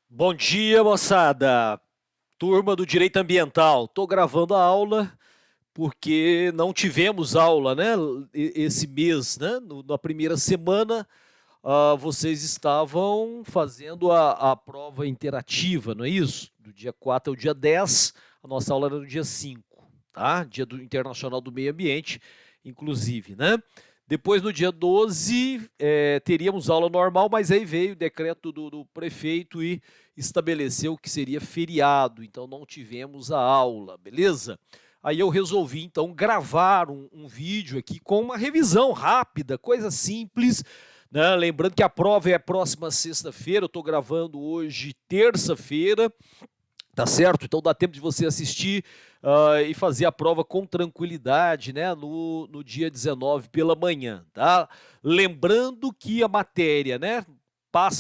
Bom dia, moçada. Turma do Direito Ambiental. Estou gravando a aula porque não tivemos aula, né? Esse mês, né? Na primeira semana, vocês estavam fazendo a prova interativa, não é isso? Do dia 4 ao dia 10. A nossa aula era no dia 5, tá? Dia do Internacional do Meio Ambiente, inclusive, né? Depois, no dia 12, teríamos aula normal, mas aí veio o decreto do prefeito e estabeleceu que seria feriado, então não tivemos a aula, beleza? Aí eu resolvi, então, gravar um vídeo aqui com uma revisão rápida, coisa simples, né? Lembrando que a prova é a próxima sexta-feira, eu estou gravando hoje, terça-feira, tá certo? Então dá tempo de você assistir e fazer a prova com tranquilidade, né? No dia 19 pela manhã, tá? Lembrando que a matéria, né?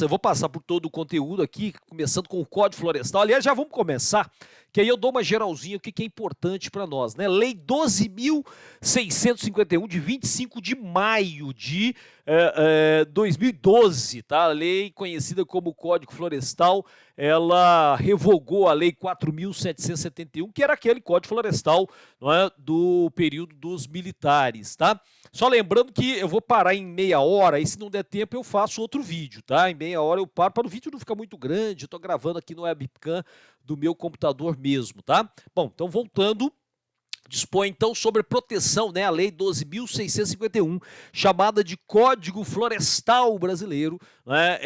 Eu vou passar por todo o conteúdo aqui, começando com o Código Florestal. Aliás, já vamos começar, que aí eu dou uma geralzinha, o que é importante para nós, né? Lei 12.651, de 25 de maio de 2012, tá? Lei conhecida como Código Florestal, ela revogou a Lei 4.771, que era aquele Código Florestal, não é, do período dos militares, tá? Só lembrando que eu vou parar em meia hora, e se não der tempo eu faço outro vídeo, tá? Em meia hora eu paro, para o vídeo não ficar muito grande, eu tô gravando aqui no webcam do meu computador mesmo, tá? Bom, então voltando, dispõe então sobre proteção, né, a Lei 12.651, chamada de Código Florestal Brasileiro, né,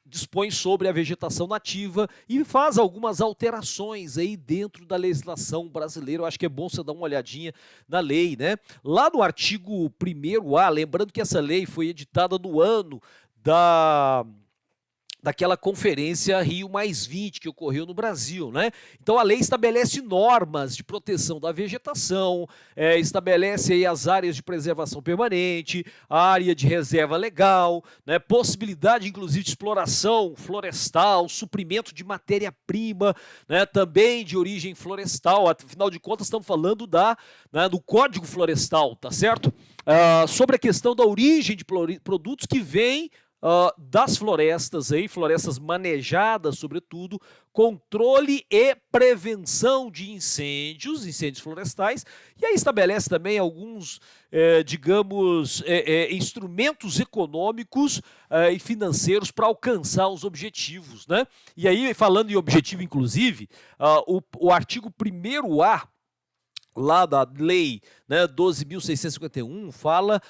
dispõe sobre a vegetação nativa e faz algumas alterações aí dentro da legislação brasileira. Eu acho que é bom você dar uma olhadinha na lei, né? Lá no artigo 1º A, lembrando que essa lei foi editada no ano daquela conferência Rio+20 que ocorreu no Brasil, né? Então a lei estabelece normas de proteção da vegetação, estabelece aí as áreas de preservação permanente, a área de reserva legal, né? Possibilidade inclusive de exploração florestal, suprimento de matéria-prima, né? Também de origem florestal. Afinal de contas estamos falando do Código Florestal, tá certo? Sobre a questão da origem de produtos que vêm das florestas, aí, florestas manejadas, sobretudo, controle e prevenção de incêndios florestais, e aí estabelece também alguns, instrumentos econômicos e financeiros para alcançar os objetivos, né? E aí, falando em objetivo, inclusive, o artigo 1º A lá da lei, né, 12.651, fala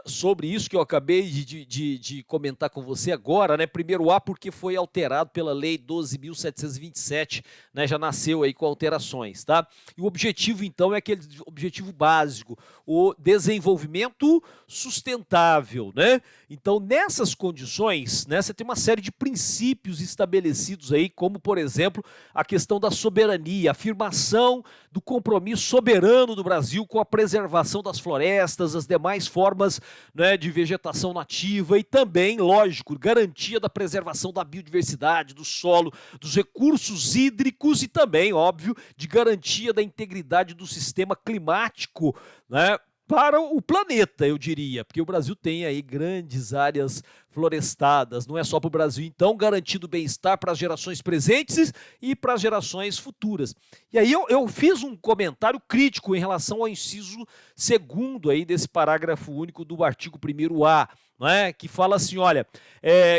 sobre isso que eu acabei de comentar com você agora, né? 1º A, porque foi alterado pela lei 12.727, né? Já nasceu aí com alterações, tá? E o objetivo, então, é aquele objetivo básico, o desenvolvimento sustentável, né? Então, nessas condições, né, você tem uma série de princípios estabelecidos aí, como, por exemplo, a questão da soberania, a afirmação do compromisso soberano do Brasil com a preservação das florestas, as demais formas, né, de vegetação nativa e também, lógico, garantia da preservação da biodiversidade, do solo, dos recursos hídricos e também, óbvio, de garantia da integridade do sistema climático, né, para o planeta, eu diria, porque o Brasil tem aí grandes áreas florestadas, não é só para o Brasil, então, garantindo bem-estar para as gerações presentes e para as gerações futuras. E aí eu fiz um comentário crítico em relação ao inciso 2º aí desse parágrafo único do artigo 1º A, não é? Que fala assim, olha,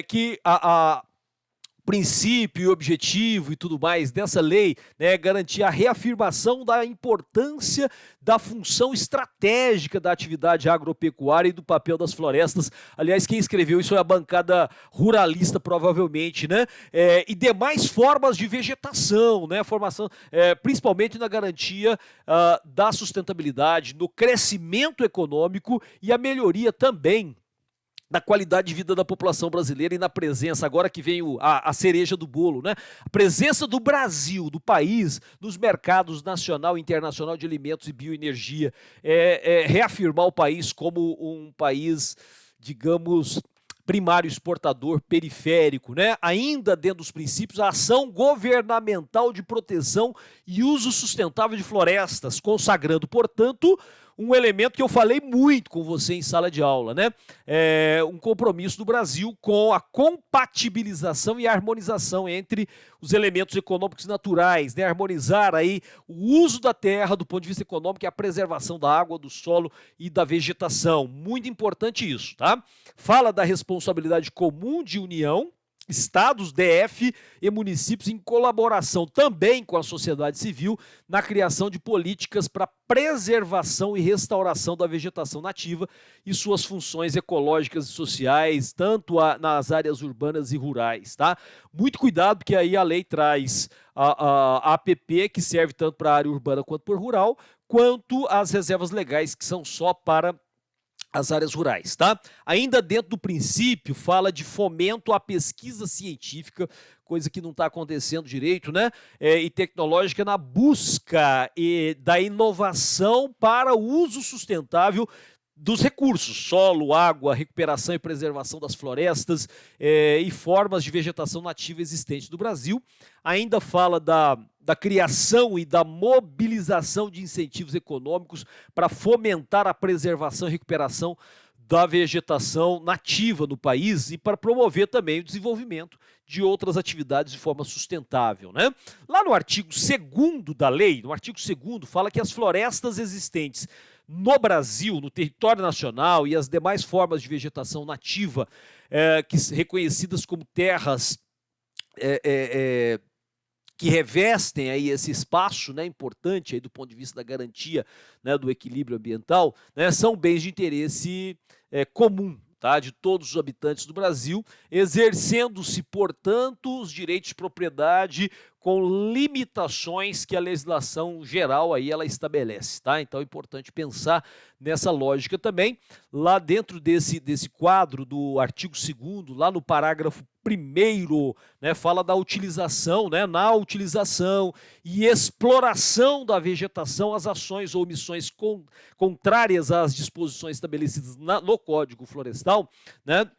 que a princípio e objetivo e tudo mais dessa lei, né, garantir a reafirmação da importância da função estratégica da atividade agropecuária e do papel das florestas. Aliás, quem escreveu isso é a bancada ruralista, provavelmente, né? E demais formas de vegetação, né? Formação, principalmente na garantia da sustentabilidade, no crescimento econômico e a melhoria também da qualidade de vida da população brasileira e na presença, agora que vem a cereja do bolo, né? A presença do Brasil, do país, nos mercados nacional e internacional de alimentos e bioenergia, reafirmar o país como um país, digamos, primário exportador periférico, né? Ainda dentro dos princípios, a ação governamental de proteção e uso sustentável de florestas, consagrando, portanto, um elemento que eu falei muito com você em sala de aula, né? Um compromisso do Brasil com a compatibilização e harmonização entre os elementos econômicos e naturais, né? Harmonizar aí o uso da terra do ponto de vista econômico e a preservação da água, do solo e da vegetação. Muito importante isso, tá? Fala da responsabilidade comum de União, estados, DF e municípios em colaboração também com a sociedade civil na criação de políticas para preservação e restauração da vegetação nativa e suas funções ecológicas e sociais, tanto nas áreas urbanas e rurais, tá? Muito cuidado, porque aí a lei traz a APP, que serve tanto para a área urbana quanto para o rural, quanto as reservas legais, que são só para as áreas rurais, tá? Ainda dentro do princípio, fala de fomento à pesquisa científica, coisa que não está acontecendo direito, né? E tecnológica na busca da inovação para o uso sustentável dos recursos, solo, água, recuperação e preservação das florestas e formas de vegetação nativa existentes do Brasil. Ainda fala da criação e da mobilização de incentivos econômicos para fomentar a preservação e recuperação da vegetação nativa no país e para promover também o desenvolvimento de outras atividades de forma sustentável, né? Lá no artigo 2º da lei, no artigo 2º, fala que as florestas existentes no Brasil, no território nacional e as demais formas de vegetação nativa reconhecidas como terras que revestem aí esse espaço, né, importante aí do ponto de vista da garantia, né, do equilíbrio ambiental, né, são bens de interesse comum, tá, de todos os habitantes do Brasil, exercendo-se, portanto, os direitos de propriedade com limitações que a legislação geral aí ela estabelece, tá? Então é importante pensar nessa lógica também. Lá dentro desse quadro do artigo 2º, lá no parágrafo 1º, né, fala da utilização, né, na utilização e exploração da vegetação, as ações ou omissões contrárias às disposições estabelecidas no Código Florestal, né,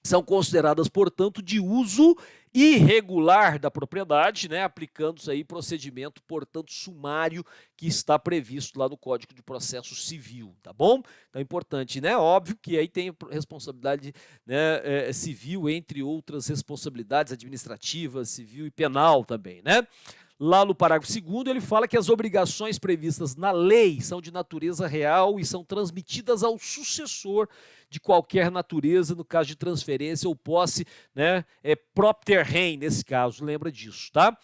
são consideradas, portanto, de uso irregular da propriedade, né, aplicando-se aí procedimento, portanto, sumário que está previsto lá no Código de Processo Civil, tá bom? Então é importante, né? Óbvio que aí tem responsabilidade, né, civil, entre outras responsabilidades administrativas, civil e penal também, né? Lá no parágrafo 2º, ele fala que as obrigações previstas na lei são de natureza real e são transmitidas ao sucessor de qualquer natureza, no caso de transferência ou posse, né, propter rem, nesse caso, lembra disso, tá?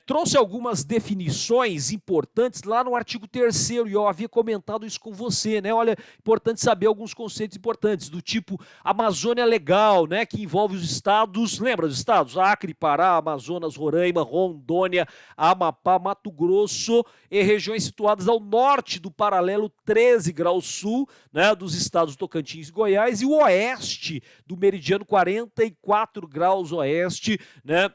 Trouxe algumas definições importantes lá no artigo 3º, e eu havia comentado isso com você, né? Olha, importante saber alguns conceitos importantes, do tipo Amazônia Legal, né, que envolve os estados, lembra dos estados? Acre, Pará, Amazonas, Roraima, Rondônia, Amapá, Mato Grosso e regiões situadas ao norte do paralelo 13 graus sul, né, dos estados Tocantins e Goiás, e o oeste do meridiano 44 graus oeste, né,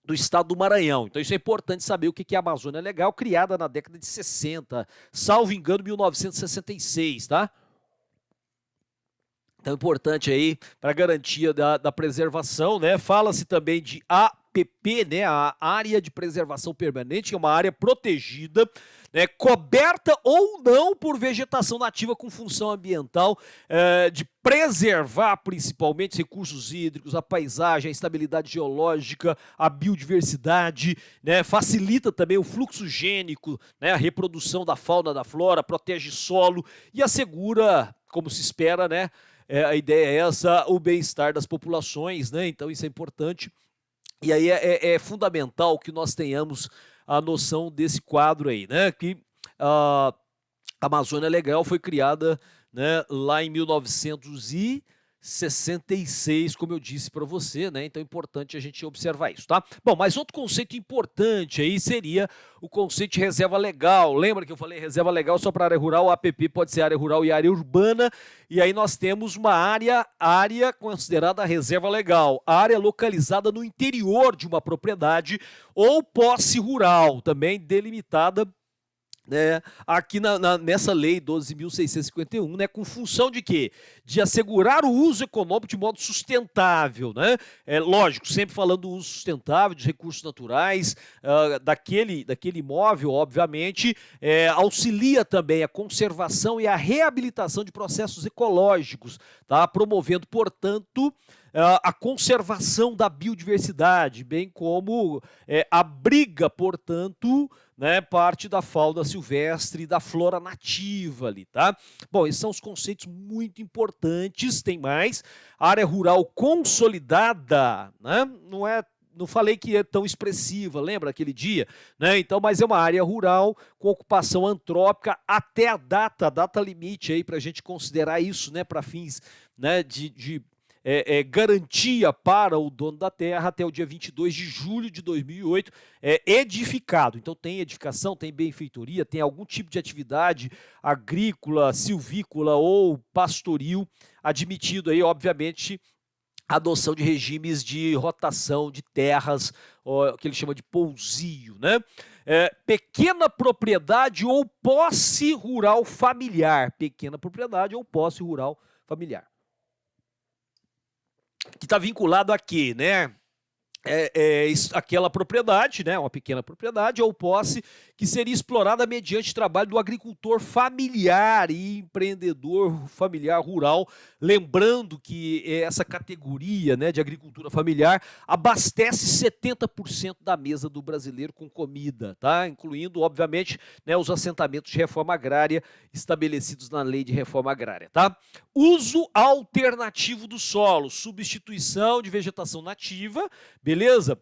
do estado do Maranhão. Então isso é importante saber o que é a Amazônia Legal, criada na década de 60, salvo engano, 1966, tá? Então é importante aí para garantia da preservação, né? Fala-se também de APP, né? A Área de Preservação Permanente, que é uma área protegida, né, coberta ou não por vegetação nativa com função ambiental, de preservar principalmente os recursos hídricos, a paisagem, a estabilidade geológica, a biodiversidade, né, facilita também o fluxo gênico, né, a reprodução da fauna, da flora, protege solo e assegura, como se espera, né, a ideia é essa, o bem-estar das populações, né, então isso é importante. E aí é fundamental que nós tenhamos a noção desse quadro aí, né? Que a Amazônia Legal foi criada, né, lá em 1966, como eu disse para você, né? Então é importante a gente observar isso, tá? Bom, mas outro conceito importante aí seria o conceito de reserva legal. Lembra que eu falei reserva legal só para área rural? A APP pode ser área rural e área urbana. E aí nós temos uma área considerada reserva legal, área localizada no interior de uma propriedade ou posse rural, também delimitada aqui nessa lei 12.651, né, com função de quê? De assegurar o uso econômico de modo sustentável, né? Lógico, sempre falando do uso sustentável dos recursos naturais, daquele imóvel, obviamente, auxilia também a conservação e a reabilitação de processos ecológicos, tá? Promovendo, portanto, a conservação da biodiversidade, bem como abriga, portanto, né, parte da fauna silvestre e da flora nativa ali, tá? Bom, esses são os conceitos muito importantes. Tem mais. Área rural consolidada, né? Não falei que é tão expressiva, lembra aquele dia? Né? Então, mas é uma área rural com ocupação antrópica até a data limite aí para a gente considerar isso, né, para fins, né, de garantia para o dono da terra até o dia 22 de julho de 2008, edificado. Então tem edificação, tem benfeitoria, tem algum tipo de atividade agrícola, silvícola ou pastoril admitido aí, obviamente, a adoção de regimes de rotação de terras, o que ele chama de pousio, né? Pequena propriedade ou posse rural familiar. Pequena propriedade ou posse rural familiar. Que está vinculado a quê, né? Aquela propriedade, né, uma pequena propriedade ou posse que seria explorada mediante trabalho do agricultor familiar e empreendedor familiar rural, lembrando que essa categoria, né, de agricultura familiar abastece 70% da mesa do brasileiro com comida, tá? Incluindo, obviamente, né, os assentamentos de reforma agrária estabelecidos na lei de reforma agrária, tá? Uso alternativo do solo, substituição de vegetação nativa, beleza?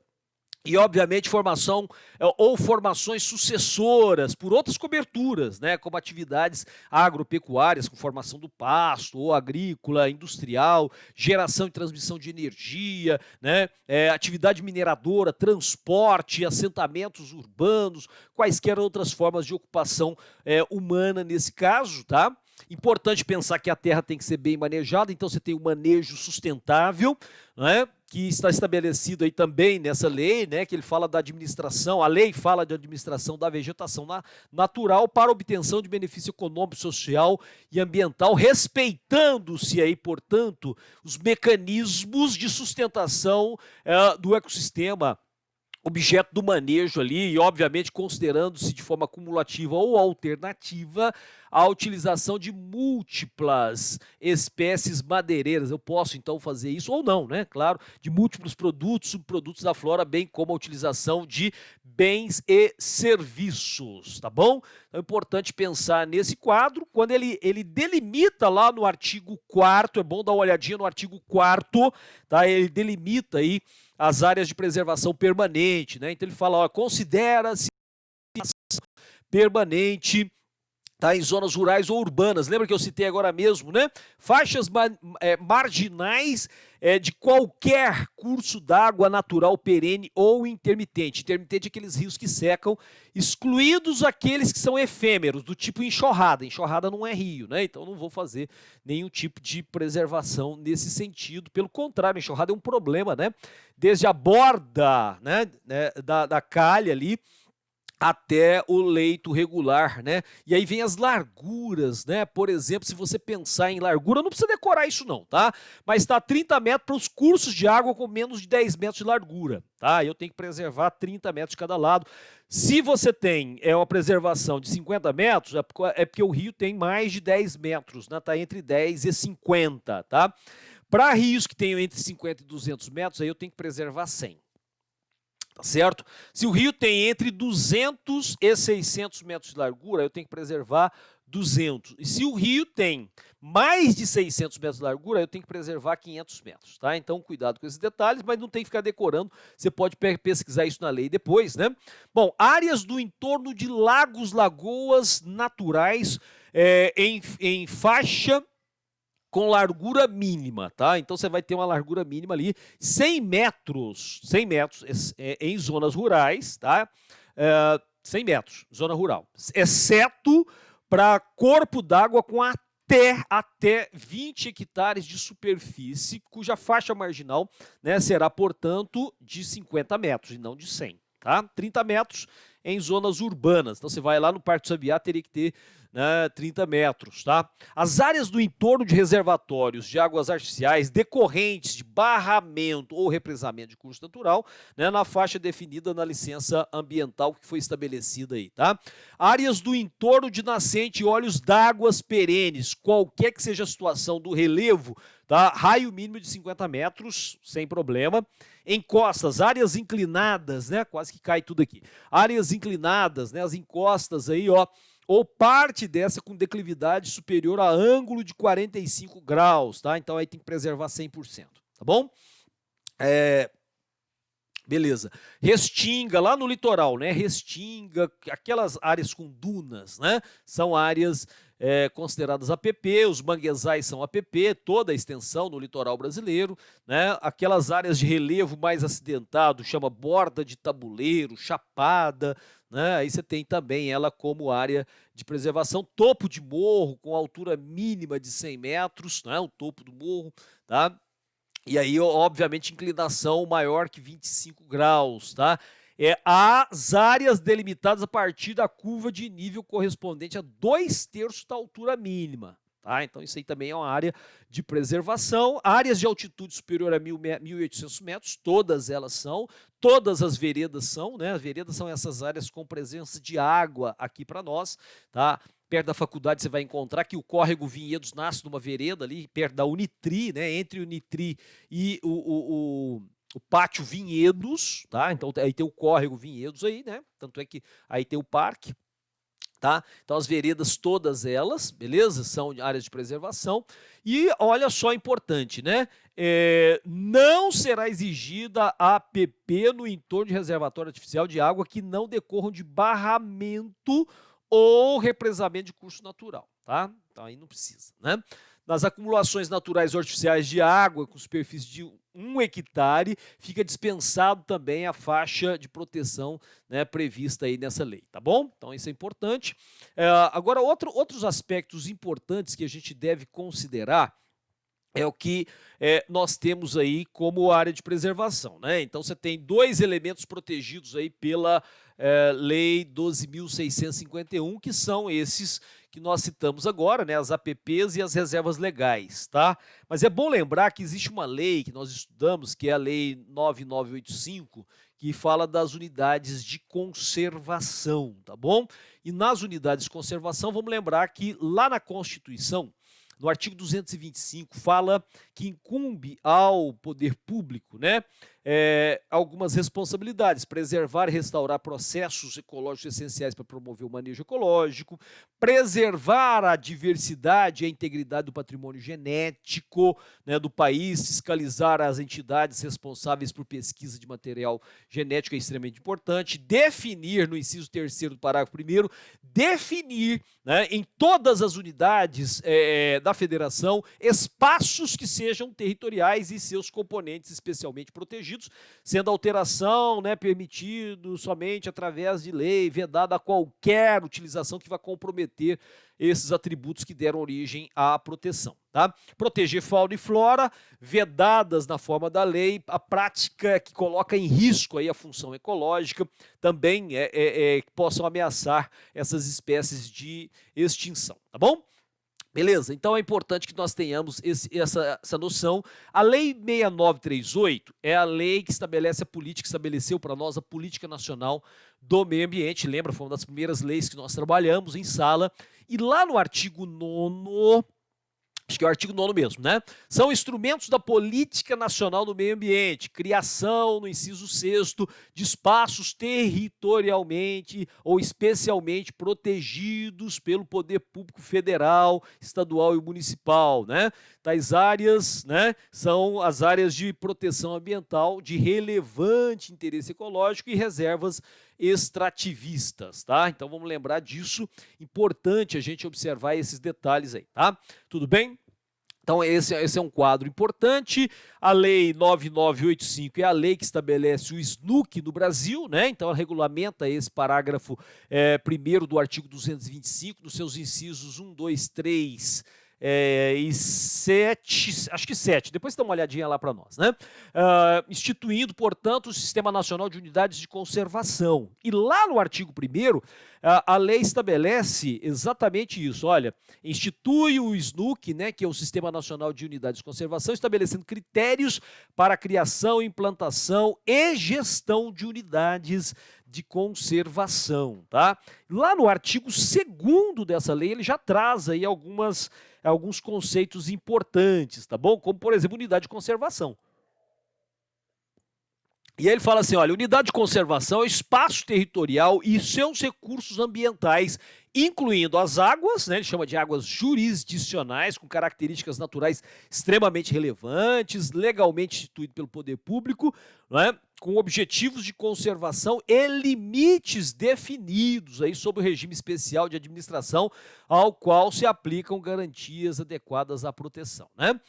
E, obviamente, formação ou formações sucessoras por outras coberturas, né, como atividades agropecuárias, com formação do pasto, ou agrícola, industrial, geração e transmissão de energia, né, atividade mineradora, transporte, assentamentos urbanos, quaisquer outras formas de ocupação humana nesse caso, tá? Importante pensar que a terra tem que ser bem manejada, então você tem um manejo sustentável, né, que está estabelecido aí também nessa lei, né, que ele fala da administração, a lei fala de administração da vegetação natural para obtenção de benefício econômico, social e ambiental, respeitando-se aí, portanto, os mecanismos de sustentação do ecossistema, objeto do manejo ali, e obviamente considerando-se de forma cumulativa ou alternativa a utilização de múltiplas espécies madeireiras. Eu posso então fazer isso ou não, né? Claro, de múltiplos produtos, subprodutos da flora, bem como a utilização de bens e serviços, tá bom? Então é importante pensar nesse quadro, quando ele delimita lá no artigo 4º, é bom dar uma olhadinha no artigo 4º, tá? Ele delimita aí as áreas de preservação permanente, né? Então ele fala, considera-se permanente, tá, em zonas rurais ou urbanas. Lembra que eu citei agora mesmo, né? Faixas marginais de qualquer curso d'água natural perene ou intermitente. Intermitente é aqueles rios que secam, excluídos aqueles que são efêmeros, do tipo enxurrada. Enxurrada não é rio, né? Então não vou fazer nenhum tipo de preservação nesse sentido. Pelo contrário, enxurrada é um problema, né? Desde a borda, né, da calha ali, até o leito regular, né? E aí vem as larguras, né? Por exemplo, se você pensar em largura, não precisa decorar isso não, tá? Mas tá 30 metros para os cursos de água com menos de 10 metros de largura, tá? Eu tenho que preservar 30 metros de cada lado. Se você tem uma preservação de 50 metros, é porque o rio tem mais de 10 metros, né? Tá entre 10 e 50, tá? Para rios que tenham entre 50 e 200 metros, aí eu tenho que preservar 100. Tá certo? Se o rio tem entre 200 e 600 metros de largura, eu tenho que preservar 200. E se o rio tem mais de 600 metros de largura, eu tenho que preservar 500 metros, tá? Então, cuidado com esses detalhes, mas não tem que ficar decorando. Você pode pesquisar isso na lei depois, né? Bom, áreas do entorno de lagos, lagoas naturais em faixa com largura mínima, tá? Então você vai ter uma largura mínima ali, 100 metros em zonas rurais, tá? 100 metros, zona rural, exceto para corpo d'água com até 20 hectares de superfície, cuja faixa marginal, né, será, portanto, de 50 metros e não de 100. tá? 30 metros em zonas urbanas. Então, você vai lá no Parque do Sabiá, teria que ter, né, 30 metros, tá? As áreas do entorno de reservatórios de águas artificiais decorrentes de barramento ou represamento de curso natural, né, na faixa definida na licença ambiental que foi estabelecida aí, tá? Áreas do entorno de nascente e olhos d'água perenes, qualquer que seja a situação do relevo, tá? Raio mínimo de 50 metros, sem problema. Encostas, áreas inclinadas, né? Quase que cai tudo aqui. Áreas inclinadas, né? As encostas aí, ó, ou parte dessa com declividade superior a ângulo de 45 graus, tá? Então aí tem que preservar 100%, tá bom? Beleza. Restinga, lá no litoral, né? Restinga, aquelas áreas com dunas, né? São áreas consideradas APP, os manguezais são APP, toda a extensão no litoral brasileiro, né? Aquelas áreas de relevo mais acidentado, chama borda de tabuleiro, chapada, né? Aí você tem também ela como área de preservação, topo de morro com altura mínima de 100 metros, né? O topo do morro, tá? E aí, obviamente, inclinação maior que 25 graus, tá? As áreas delimitadas a partir da curva de nível correspondente a 2/3 da altura mínima, tá? Então, isso aí também é uma área de preservação. Áreas de altitude superior a 1.800 metros, todas elas são, todas as veredas são, né? As veredas são essas áreas com presença de água aqui para nós, tá? Perto da faculdade você vai encontrar que o córrego Vinhedos nasce numa vereda ali, perto da Unitri, né? Entre o Unitri e o Pátio Vinhedos, tá? Então aí tem o córrego Vinhedos aí, né? Tanto é que aí tem o parque, tá? Então as veredas todas elas, beleza? São áreas de preservação. E olha só, importante, né? Não será exigida a APP no entorno de reservatório artificial de água que não decorram de barramento ou represamento de curso natural, tá? Então aí não precisa, né? Nas acumulações naturais ou artificiais de água com superfície de 1 hectare, fica dispensado também a faixa de proteção, né, prevista aí nessa lei, tá bom? Então isso é importante. Agora, outros aspectos importantes que a gente deve considerar é o que nós temos aí como área de preservação, né? Então você tem 2 elementos protegidos aí pela Lei 12.651, que são esses que nós citamos agora, né? As APPs e as reservas legais, tá? Mas é bom lembrar que existe uma lei que nós estudamos, que é a Lei 9985, que fala das unidades de conservação, tá bom? E nas unidades de conservação, vamos lembrar que lá na Constituição, no artigo 225, fala que incumbe ao poder público, né, algumas responsabilidades: preservar e restaurar processos ecológicos essenciais para promover o manejo ecológico, preservar a diversidade e a integridade do patrimônio genético, né, do país, fiscalizar as entidades responsáveis por pesquisa de material genético é extremamente importante, definir, no inciso 3º do parágrafo 1º, definir, né, em todas as unidades da federação espaços que sejam territoriais e seus componentes especialmente protegidos, sendo a alteração, né, permitido somente através de lei, vedada a qualquer utilização que vá comprometer esses atributos que deram origem à proteção, tá? Proteger fauna e flora, vedadas na forma da lei, a prática que coloca em risco aí a função ecológica, também que possam ameaçar essas espécies de extinção, tá bom? Beleza? Então é importante que nós tenhamos essa noção. A Lei 6938 é a lei que estabelece a política, estabeleceu para nós a Política Nacional do Meio Ambiente. Lembra? Foi uma das primeiras leis que nós trabalhamos em sala. E lá no artigo 9º, acho que é o artigo 9º mesmo, né? São instrumentos da Política Nacional do Meio Ambiente, criação, no inciso 6º, de espaços territorialmente ou especialmente protegidos pelo poder público federal, estadual e municipal, né? Tais áreas, né, são as áreas de proteção ambiental de relevante interesse ecológico e reservas extrativistas, tá? Então vamos lembrar disso, importante a gente observar esses detalhes aí, tá? Tudo bem? Então esse é um quadro importante. A Lei 9985 é a lei que estabelece o SNUC no Brasil, né? Então ela regulamenta esse parágrafo 1º do artigo 225, nos seus incisos 1, 2, 3, e 7, acho que 7, depois dá uma olhadinha lá para nós, né? Instituindo, portanto, o Sistema Nacional de Unidades de Conservação. E lá no artigo 1º, a lei estabelece exatamente isso. Olha, institui o SNUC, né, que é o Sistema Nacional de Unidades de Conservação, estabelecendo critérios para a criação, implantação e gestão de unidades de conservação, tá? Lá no artigo 2º dessa lei, ele já traz aí alguns conceitos importantes, tá bom? Como, por exemplo, unidade de conservação. E aí ele fala assim, olha, unidade de conservação é o espaço territorial e seus recursos ambientais, incluindo as águas, né, ele chama de águas jurisdicionais, com características naturais extremamente relevantes, legalmente instituído pelo poder público, né, com objetivos de conservação e limites definidos aí sob o regime especial de administração ao qual se aplicam garantias adequadas à proteção, né?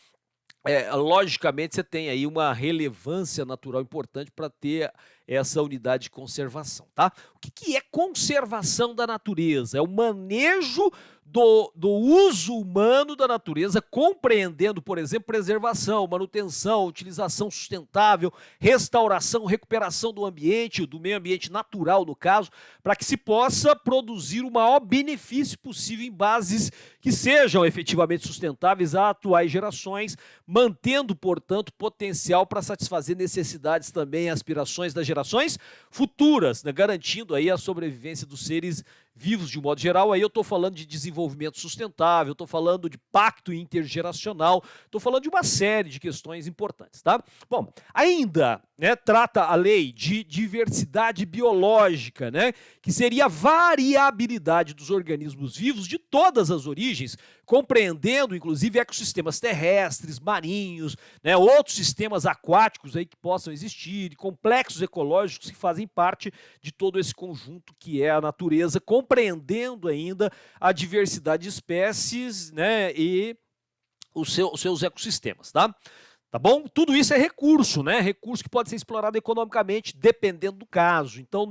Logicamente, você tem aí uma relevância natural importante para ter essa unidade de conservação, tá? O que é conservação da natureza? É o manejo do uso humano da natureza, compreendendo, por exemplo, preservação, manutenção, utilização sustentável, restauração, recuperação do ambiente, do meio ambiente natural, no caso, para que se possa produzir o maior benefício possível em bases que sejam efetivamente sustentáveis a atuais gerações, mantendo, portanto, potencial para satisfazer necessidades também e aspirações das gerações futuras, né, garantindo aí a sobrevivência dos seres vivos de um modo geral. Aí eu estou falando de desenvolvimento sustentável, estou falando de pacto intergeracional, estou falando de uma série de questões importantes, tá? Bom, ainda, né, trata a lei de diversidade biológica, né, que seria a variabilidade dos organismos vivos de todas as origens, compreendendo inclusive ecossistemas terrestres, marinhos, né, outros sistemas aquáticos aí que possam existir, complexos ecológicos que fazem parte de todo esse conjunto que é a natureza, compreendendo ainda a diversidade de espécies, né, e os seus ecossistemas, tá? Tá bom? Tudo isso é recurso, né? Recurso que pode ser explorado economicamente, dependendo do caso. Então,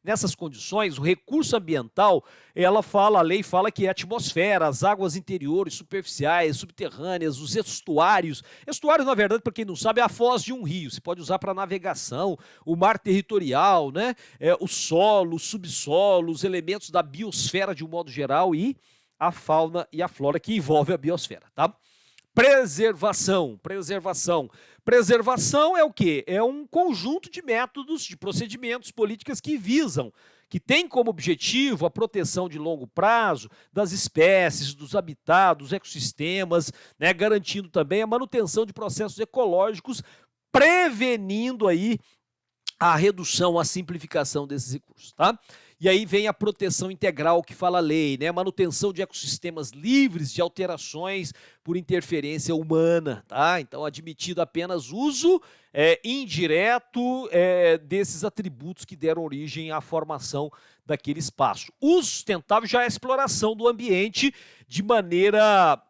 nessas condições, o recurso ambiental, a lei fala que é a atmosfera, as águas interiores, superficiais, subterrâneas, os estuários. Estuário, na verdade, para quem não sabe, é a foz de um rio. Você pode usar para navegação, o mar territorial, né? O solo, o subsolo, os elementos da biosfera de um modo geral e a fauna e a flora que envolve a biosfera, tá? Preservação. Preservação é o quê? É um conjunto de métodos, de procedimentos, políticas que têm como objetivo a proteção de longo prazo das espécies, dos habitats, dos ecossistemas, né, garantindo também a manutenção de processos ecológicos, prevenindo aí a redução, a simplificação desses recursos, tá? E aí vem a proteção integral que fala a lei, né? Manutenção de ecossistemas livres de alterações por interferência humana, tá? Então, admitido apenas uso indireto desses atributos que deram origem à formação daquele espaço. Uso sustentável já é a exploração do ambiente de maneira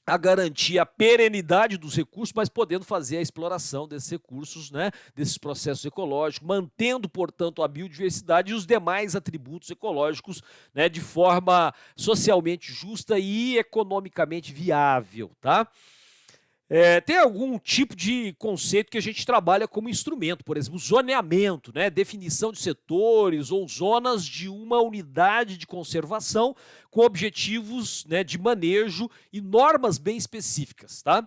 a garantir a perenidade dos recursos, mas podendo fazer a exploração desses recursos, né, desses processos ecológicos, mantendo, portanto, a biodiversidade e os demais atributos ecológicos, né, de forma socialmente justa e economicamente viável, tá? Tem algum tipo de conceito que a gente trabalha como instrumento, por exemplo, zoneamento, né? Definição de setores ou zonas de uma unidade de conservação com objetivos, né, de manejo e normas bem específicas, tá?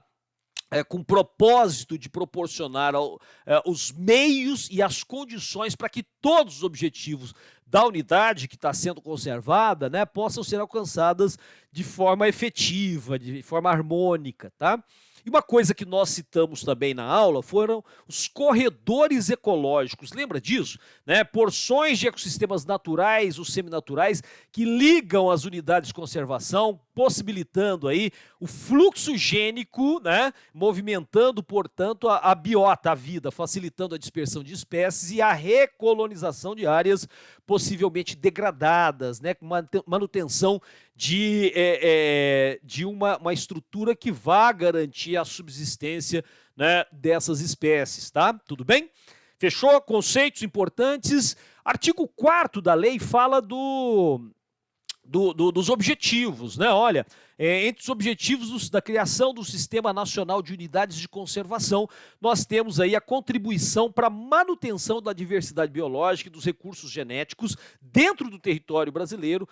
Com propósito de proporcionar os meios e as condições para que todos os objetivos da unidade que está sendo conservada, né, possam ser alcançadas de forma efetiva, de forma harmônica, tá? E uma coisa que nós citamos também na aula foram os corredores ecológicos. Lembra disso? Né? Porções de ecossistemas naturais ou seminaturais que ligam as unidades de conservação, possibilitando aí o fluxo gênico, né? Movimentando, portanto, a biota, a vida, facilitando a dispersão de espécies e a recolonização de áreas possivelmente degradadas, né? Com manutenção de uma estrutura que vá garantir a subsistência, né, dessas espécies, tá? Tudo bem? Fechou? Conceitos importantes. Artigo 4º da lei fala dos objetivos, né? Olha, entre os objetivos da criação do Sistema Nacional de Unidades de Conservação, nós temos aí a contribuição para a manutenção da diversidade biológica e dos recursos genéticos dentro do território brasileiro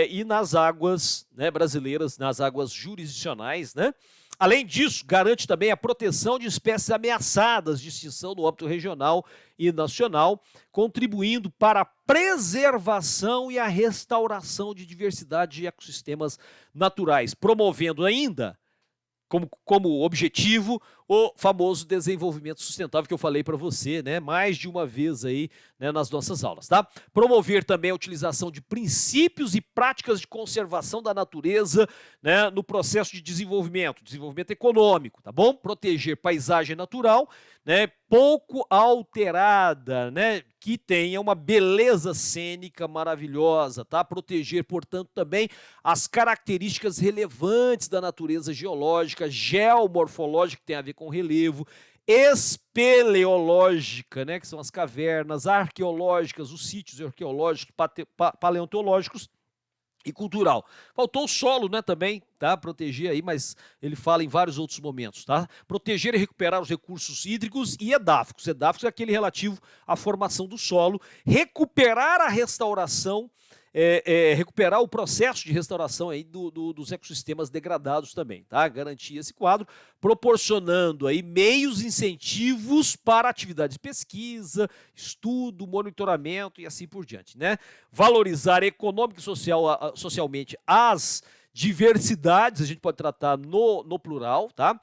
e nas águas, né, brasileiras, nas águas jurisdicionais, né? Além disso, garante também a proteção de espécies ameaçadas de extinção no âmbito regional e nacional, contribuindo para a preservação e a restauração de diversidade de ecossistemas naturais, promovendo ainda como objetivo o famoso desenvolvimento sustentável que eu falei para você, né, mais de uma vez aí, né, nas nossas aulas, tá? Promover também a utilização de princípios e práticas de conservação da natureza, né, no processo de desenvolvimento econômico, tá bom? Proteger paisagem natural, né, pouco alterada, né, que tenha uma beleza cênica maravilhosa, tá? Proteger, portanto, também as características relevantes da natureza geológica, geomorfológica, que tem a ver com relevo, espeleológica, né, que são as cavernas, arqueológicas, os sítios arqueológicos, paleontológicos, e cultural. Faltou o solo, né, também, tá? Proteger aí, mas ele fala em vários outros momentos, tá? Proteger e recuperar os recursos hídricos e edáficos. Edáficos é aquele relativo à formação do solo. Recuperar a restauração, recuperar o processo de restauração aí dos ecossistemas degradados também, tá? Garantir esse quadro, proporcionando aí meios incentivos para atividades de pesquisa, estudo, monitoramento e assim por diante, né? Valorizar econômica e socialmente as diversidades, a gente pode tratar no plural, tá?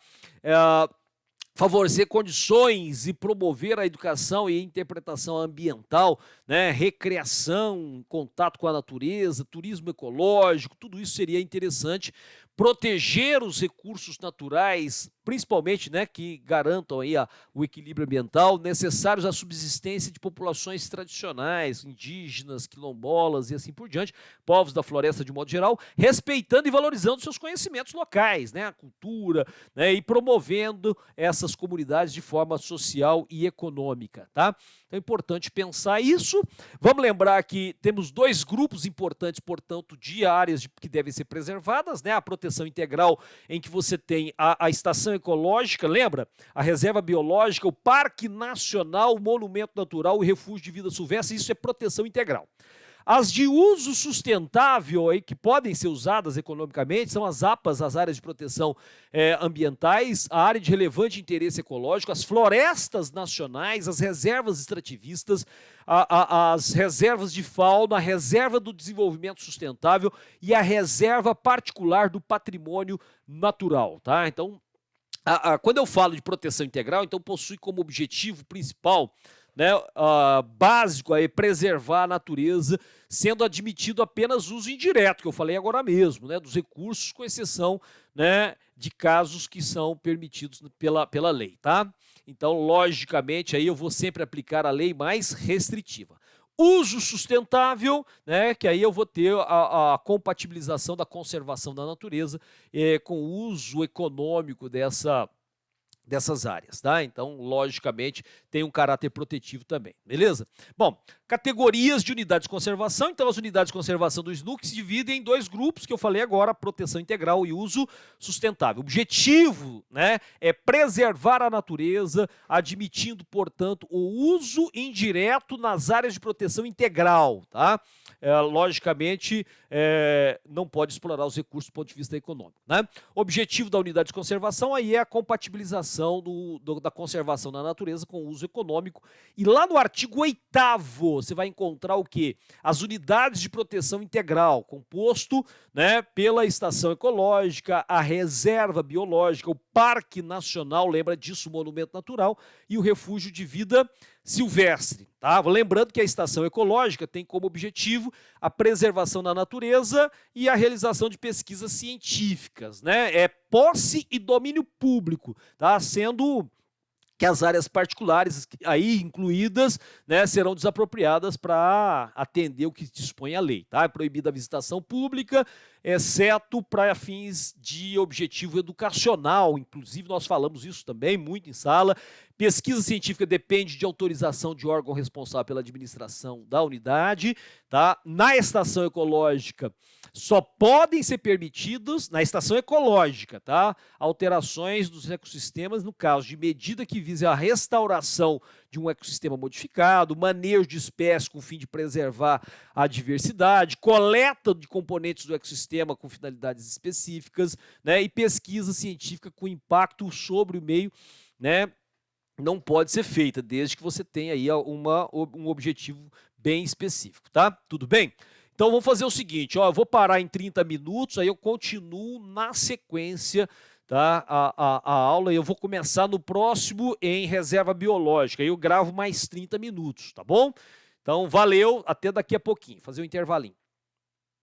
Favorecer condições e promover a educação e a interpretação ambiental, né, recreação, contato com a natureza, turismo ecológico, tudo isso seria interessante. Proteger os recursos naturais, principalmente, né, que garantam aí o equilíbrio ambiental, necessários à subsistência de populações tradicionais, indígenas, quilombolas e assim por diante, povos da floresta de modo geral, respeitando e valorizando seus conhecimentos locais, né, a cultura, né, e promovendo essas comunidades de forma social e econômica, tá? Então é importante pensar isso. Vamos lembrar que temos dois grupos importantes, portanto, de áreas que devem ser preservadas, né? A proteção integral, em que você tem a estação ecológica, lembra? A reserva biológica, o Parque Nacional, o Monumento Natural, o Refúgio de Vida Silvestre, isso é proteção integral. As de uso sustentável, aí, que podem ser usadas economicamente, são as APAs, as áreas de proteção ambientais, a área de relevante interesse ecológico, as florestas nacionais, as reservas extrativistas, as reservas de fauna, a reserva do desenvolvimento sustentável e a reserva particular do patrimônio natural, tá? Então, quando eu falo de proteção integral, então possui como objetivo principal, né, básico aí, preservar a natureza, sendo admitido apenas uso indireto, que eu falei agora mesmo, né, dos recursos, com exceção, né, de casos que são permitidos pela lei, tá? Então, logicamente, aí eu vou sempre aplicar a lei mais restritiva. Uso sustentável, né, que aí eu vou ter a compatibilização da conservação da natureza com o uso econômico dessas áreas, tá? Então, logicamente, tem um caráter protetivo também, beleza? Bom, categorias de unidades de conservação. Então, as unidades de conservação do SNUC se dividem em dois grupos, que eu falei agora, proteção integral e uso sustentável. O objetivo, né, é preservar a natureza, admitindo, portanto, o uso indireto nas áreas de proteção integral, tá? Logicamente, não pode explorar os recursos do ponto de vista econômico, né? O objetivo da unidade de conservação aí é a compatibilização da conservação da natureza com o uso econômico. E lá no artigo 8º, você vai encontrar o quê? As unidades de proteção integral, composto, né, pela estação ecológica, a reserva biológica, o Parque Nacional, lembra disso, o Monumento Natural, e o Refúgio de Vida Silvestre, tá? Lembrando que a estação ecológica tem como objetivo a preservação da natureza e a realização de pesquisas científicas, né? É posse e domínio público, tá? Sendo que as áreas particulares aí incluídas, né, serão desapropriadas para atender o que dispõe a lei, tá? É proibida a visitação pública, exceto para fins de objetivo educacional. Inclusive, nós falamos isso também muito em sala. Pesquisa científica depende de autorização de órgão responsável pela administração da unidade, tá? Na estação ecológica, só podem ser permitidos, na estação ecológica, tá? Alterações dos ecossistemas, no caso de medida que vise a restauração de um ecossistema modificado, manejo de espécies com o fim de preservar a diversidade, coleta de componentes do ecossistema com finalidades específicas, né? E pesquisa científica com impacto sobre o meio, né? Não pode ser feita, desde que você tenha aí um objetivo bem específico, tá? Tudo bem? Então, vamos fazer o seguinte, ó, eu vou parar em 30 minutos, aí eu continuo na sequência, tá? A aula, e eu vou começar no próximo em reserva biológica, aí eu gravo mais 30 minutos, tá bom? Então, valeu, até daqui a pouquinho, fazer um intervalinho.